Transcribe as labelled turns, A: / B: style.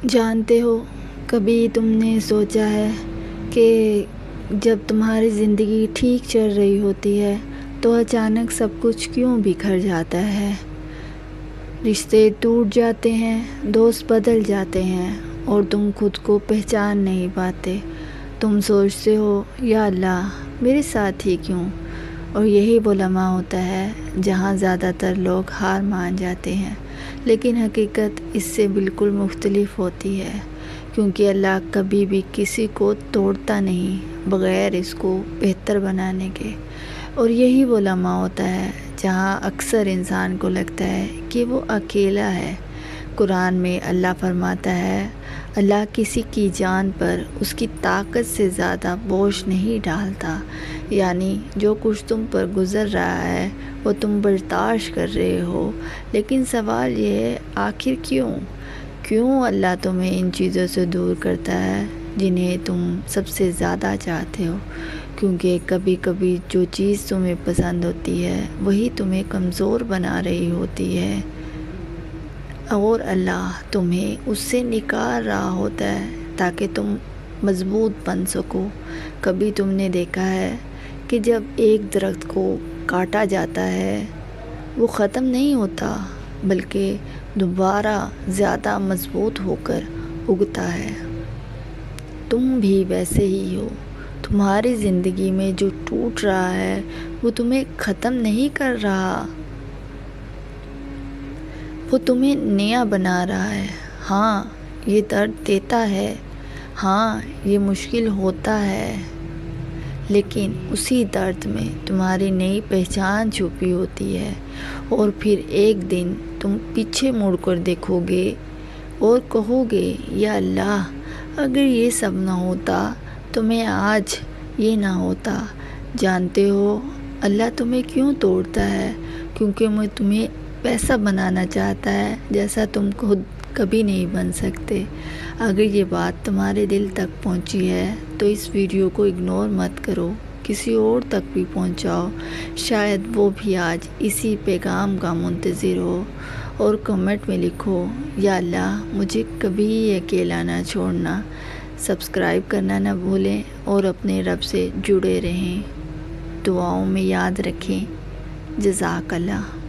A: جانتے ہو، کبھی تم نے سوچا ہے کہ جب تمہاری زندگی ٹھیک چل رہی ہوتی ہے تو اچانک سب کچھ کیوں بکھر جاتا ہے؟ رشتے ٹوٹ جاتے ہیں، دوست بدل جاتے ہیں اور تم خود کو پہچان نہیں پاتے۔ تم سوچتے ہو یا اللہ میرے ساتھ ہی کیوں؟ اور یہی وہ لمحہ ہوتا ہے جہاں زیادہ تر لوگ ہار مان جاتے ہیں، لیکن حقیقت اس سے بالکل مختلف ہوتی ہے، کیونکہ اللہ کبھی بھی کسی کو توڑتا نہیں بغیر اس کو بہتر بنانے کے۔ اور یہی وہ لمحہ ہوتا ہے جہاں اکثر انسان کو لگتا ہے کہ وہ اکیلا ہے۔ قرآن میں اللہ فرماتا ہے، اللہ کسی کی جان پر اس کی طاقت سے زیادہ بوجھ نہیں ڈالتا، یعنی جو کچھ تم پر گزر رہا ہے وہ تم برداشت کر رہے ہو، لیکن سوال یہ ہے آخر کیوں اللہ تمہیں ان چیزوں سے دور کرتا ہے جنہیں تم سب سے زیادہ چاہتے ہو؟ کیونکہ کبھی کبھی جو چیز تمہیں پسند ہوتی ہے وہی تمہیں کمزور بنا رہی ہوتی ہے، اور اللہ تمہیں اس سے نکال رہا ہوتا ہے تاکہ تم مضبوط بن سکو۔ کبھی تم نے دیکھا ہے کہ جب ایک درخت کو کاٹا جاتا ہے وہ ختم نہیں ہوتا بلکہ دوبارہ زیادہ مضبوط ہو کر اگتا ہے۔ تم بھی ویسے ہی ہو، تمہاری زندگی میں جو ٹوٹ رہا ہے وہ تمہیں ختم نہیں کر رہا، وہ تمہیں نیا بنا رہا ہے۔ ہاں یہ درد دیتا ہے، ہاں یہ مشکل ہوتا ہے، لیکن اسی درد میں تمہاری نئی پہچان چھپی ہوتی ہے۔ اور پھر ایک دن تم پیچھے مڑ کر دیکھو گے اور کہو گے یا اللہ اگر یہ سب نہ ہوتا تو میں آج یہ نہ ہوتا۔ جانتے ہو اللہ تمہیں کیوں توڑتا ہے؟ کیونکہ وہ تمہیں ویسا بنانا چاہتا ہے جیسا تم خود کبھی نہیں بن سکتے۔ اگر یہ بات تمہارے دل تک پہنچی ہے تو اس ویڈیو کو اگنور مت کرو، کسی اور تک بھی پہنچاؤ، شاید وہ بھی آج اسی پیغام کا منتظر ہو۔ اور کمنٹ میں لکھو یا اللہ مجھے کبھی اکیلا نہ چھوڑنا۔ سبسکرائب کرنا نہ بھولیں اور اپنے رب سے جڑے رہیں۔ دعاؤں میں یاد رکھیں۔ جزاک اللہ۔